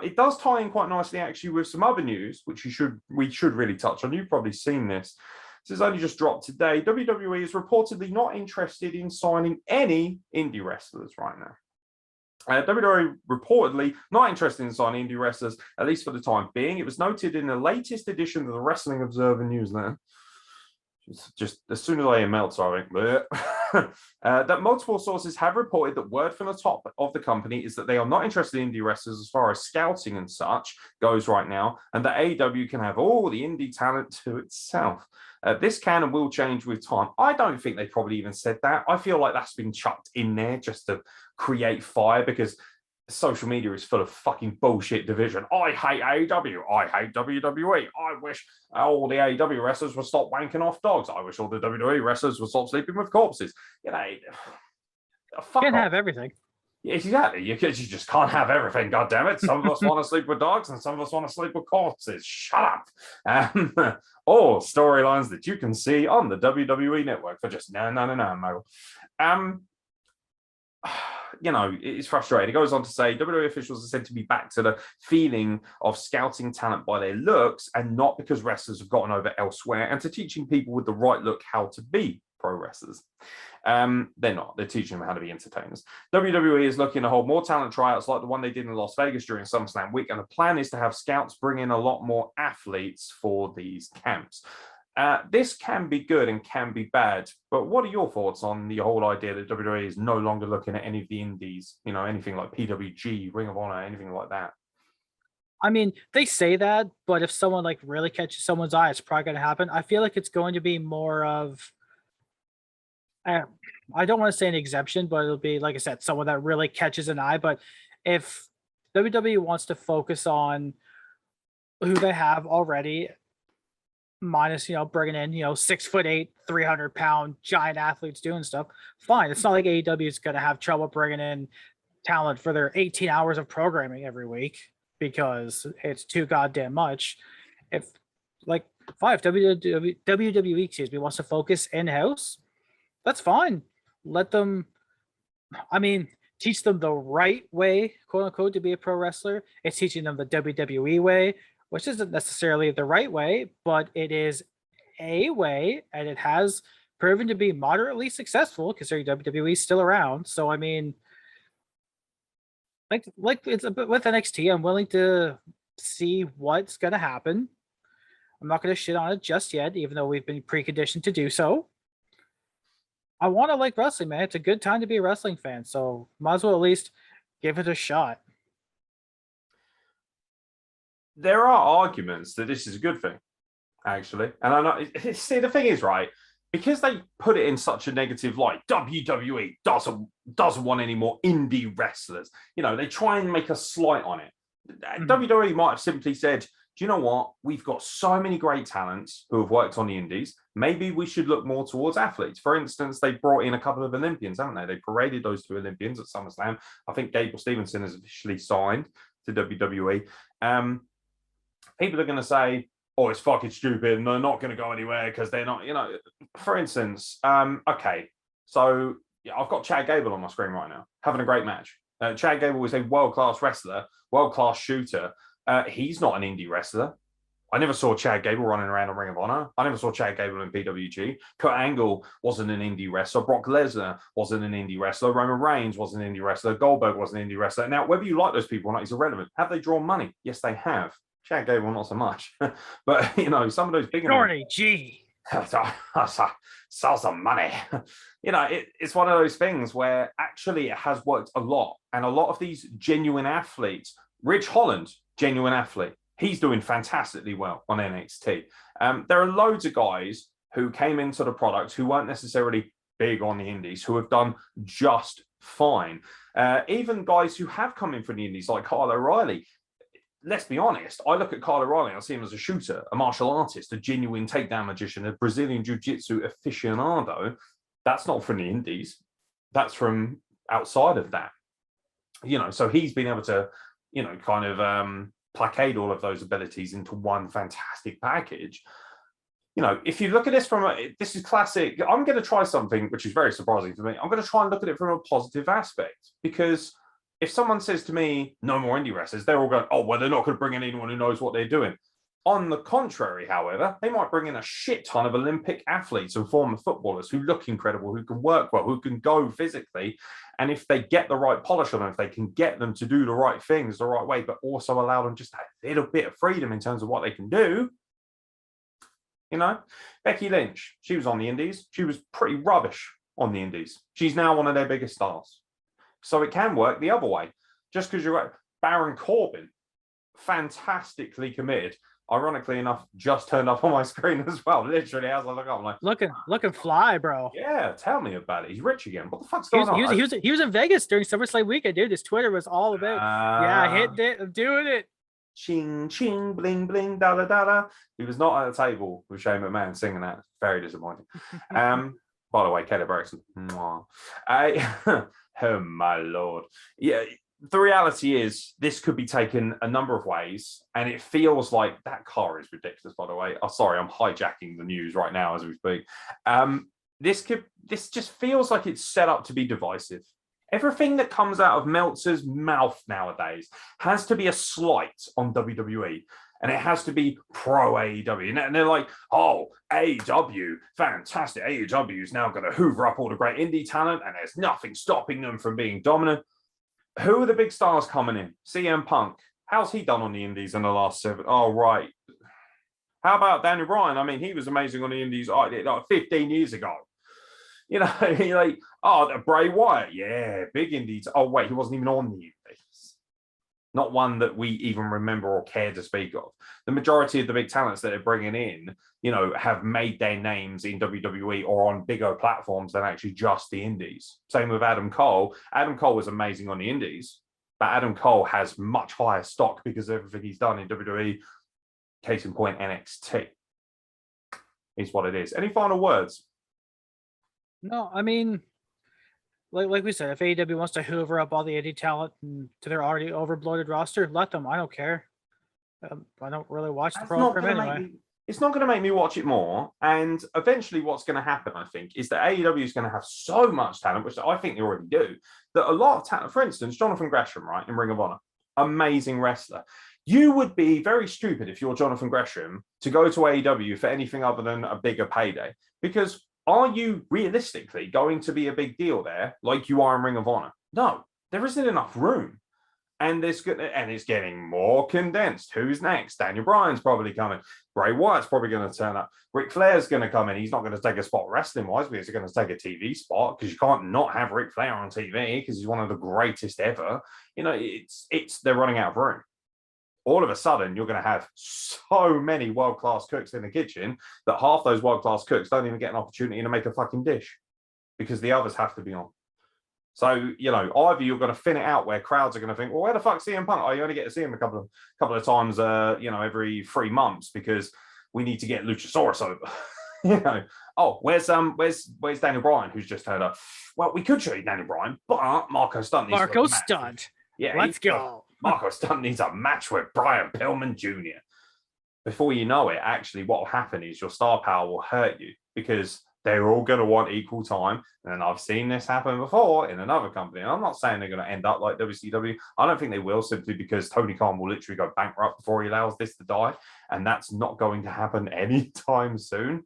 It does tie in quite nicely, actually, with some other news, which we should really touch on. You've probably seen this. This has only just dropped today. WWE is reportedly not interested in signing any indie wrestlers right now. WWE reportedly not interested in signing indie wrestlers, at least for the time being. It was noted in the latest edition of the Wrestling Observer newsletter. Just as soon as I hear Meltzer, I think, that multiple sources have reported that word from the top of the company is that they are not interested in indie wrestlers as far as scouting and such goes right now, and that AEW can have all the indie talent to itself. This can and will change with time. I don't think they probably even said that. I feel like that's been chucked in there just to create fire, because social media is full of fucking bullshit division. I hate AEW. I hate WWE. I wish all the AEW wrestlers would stop wanking off dogs. I wish all the WWE wrestlers would stop sleeping with corpses. You know, can't have everything. Exactly. You just can't have everything, goddammit. Some of us want to sleep with dogs and some of us want to sleep with corpses. Shut up. All storylines that you can see on the WWE network for just no. You know, it's frustrating. It goes on to say WWE officials are said to be back to the feeling of scouting talent by their looks and not because wrestlers have gotten over elsewhere, and to teaching people with the right look how to be pro wrestlers. They're not. They're teaching them how to be entertainers. WWE is looking to hold more talent tryouts like the one they did in Las Vegas during SummerSlam week, and the plan is to have scouts bring in a lot more athletes for these camps. This can be good and can be bad, but what are your thoughts on the whole idea that WWE is no longer looking at any of the indies, you know, anything like PWG, Ring of Honor, anything like that? I mean, they say that, but if someone like really catches someone's eye, it's probably going to happen. I feel like it's going to be more of, I don't want to say an exemption, but it'll be, like I said, someone that really catches an eye. But if WWE wants to focus on who they have already, minus, bringing in, 6'8", 300-pound giant athletes doing stuff, fine. It's not like AEW is going to have trouble bringing in talent for their 18 hours of programming every week because it's too goddamn much. If WWE, wants to focus in-house, that's fine. Let them, teach them the right way, quote unquote, to be a pro wrestler. It's teaching them the WWE way, which isn't necessarily the right way, but it is a way, and it has proven to be moderately successful considering WWE is still around. So, like it's a bit with NXT, I'm willing to see what's going to happen. I'm not going to shit on it just yet, even though we've been preconditioned to do so. I want to like wrestling, man. It's a good time to be a wrestling fan, so might as well at least give it a shot. There are arguments that this is a good thing, actually. And I know, see, the thing is, right, because they put it in such a negative light, WWE doesn't want any more indie wrestlers. You know, they try and make a slight on it. Mm-hmm. WWE might have simply said, do you know what? We've got so many great talents who have worked on the indies. Maybe we should look more towards athletes. For instance, they brought in a couple of Olympians, haven't they? They paraded those 2 Olympians at SummerSlam. I think Gable Stevenson has officially signed to WWE. People are going to say, oh, it's fucking stupid and they're not going to go anywhere because they're not, for instance, okay, so yeah, I've got Chad Gable on my screen right now, having a great match. Chad Gable is a world-class wrestler, world-class shooter. He's not an indie wrestler. I never saw Chad Gable running around on Ring of Honor. I never saw Chad Gable in PWG. Kurt Angle wasn't an indie wrestler. Brock Lesnar wasn't an indie wrestler. Roman Reigns wasn't an indie wrestler. Goldberg wasn't an indie wrestler. Now, whether you like those people or not is irrelevant. Have they drawn money? Yes, they have. Chad Gable, not so much. But, some of those big... Shorty, gee. Sell some money. It's one of those things where actually it has worked a lot. And a lot of these genuine athletes, Ridge Holland, genuine athlete, he's doing fantastically well on NXT. There are loads of guys who came into the product who weren't necessarily big on the indies, who have done just fine. Even guys who have come in from the indies, like Kyle O'Reilly. Let's be honest, I look at Kyle O'Reilly, I see him as a shooter, a martial artist, a genuine takedown magician, a Brazilian jiu-jitsu aficionado. That's not from the indies. That's from outside of that. So he's been able to, placate all of those abilities into one fantastic package. if you look at this this is classic. I'm going to try something which is very surprising for me. I'm going to try and look at it from a positive aspect, because if someone says to me, no more indie wrestlers, they're all going, oh, well, they're not going to bring in anyone who knows what they're doing. On the contrary, however, they might bring in a shit ton of Olympic athletes and former footballers who look incredible, who can work well, who can go physically. And if they get the right polish on them, if they can get them to do the right things the right way, but also allow them just a little bit of freedom in terms of what they can do. Becky Lynch, she was on the Indies. She was pretty rubbish on the Indies. She's now one of their biggest stars. So it can work the other way. Just because you're right. Baron Corbin, fantastically committed. Ironically enough, just turned up on my screen as well. Literally, as I look up, I'm like, looking fly, bro. Yeah, tell me about it. He's rich again. What the fuck's going on? He was in Vegas during SummerSlam weekend, dude. His Twitter was all about, I hit it, I'm doing it. Ching, ching, bling, bling, da da da da. He was not at the table with Shane McMahon singing that. Very disappointing. By the way, Kelly Braxton. Oh my lord. Yeah, the reality is this could be taken a number of ways, and it feels like that car is ridiculous, by the way. Oh, sorry, I'm hijacking the news right now as we speak. This just feels like it's set up to be divisive. Everything that comes out of Meltzer's mouth nowadays has to be a slight on WWE, and it has to be pro AEW. And they're like, oh, AEW, fantastic. AEW is now going to hoover up all the great indie talent, and there's nothing stopping them from being dominant. Who are the big stars coming in? CM Punk. How's he done on the indies in the last 7? Oh, right. How about Daniel Bryan? I mean, he was amazing on the indies like 15 years ago. Like, Bray Wyatt, yeah, big indies. Oh, wait, he wasn't even on the indies. Not one that we even remember or care to speak of. The majority of the big talents that they're bringing in, have made their names in WWE or on bigger platforms than actually just the indies. Same with Adam Cole. Adam Cole was amazing on the indies, but Adam Cole has much higher stock because of everything he's done in WWE. Case in point, NXT is what it is. Any final words? No, I mean, like we said, if AEW wants to hoover up all the indie talent to their already overbloated roster, let them. I don't care. I don't really watch the program anyway. It's not going to make me watch it more. And eventually what's going to happen, I think, is that AEW is going to have so much talent, which I think they already do, that a lot of talent, for instance, Jonathan Gresham, right, in Ring of Honor, amazing wrestler. You would be very stupid if you're Jonathan Gresham to go to AEW for anything other than a bigger payday, because are you realistically going to be a big deal there like you are in Ring of Honor? No, there isn't enough room. And it's getting more condensed. Who's next? Daniel Bryan's probably coming. Bray Wyatt's probably going to turn up. Ric Flair's going to come in. He's not going to take a spot wrestling-wise, because he's going to take a TV spot, because you can't not have Ric Flair on TV because he's one of the greatest ever. They're running out of room. All of a sudden, you're going to have so many world-class cooks in the kitchen that half those world-class cooks don't even get an opportunity to make a fucking dish because the others have to be on. So, either you're going to thin it out where crowds are going to think, well, where the fuck's CM Punk? Oh, you only get to see him a couple of times, every 3 months because we need to get Luchasaurus over. Where's Daniel Bryan, who's just turned up? Well, we could show you Daniel Bryan, but Marco Stunt needs Marco Stunt. Yeah, let's go. Marco Stunt needs a match with Brian Pillman Jr. Before you know it, actually, what will happen is your star power will hurt you because they're all going to want equal time. And I've seen this happen before in another company. And I'm not saying they're going to end up like WCW. I don't think they will, simply because Tony Khan will literally go bankrupt before he allows this to die. And that's not going to happen anytime soon.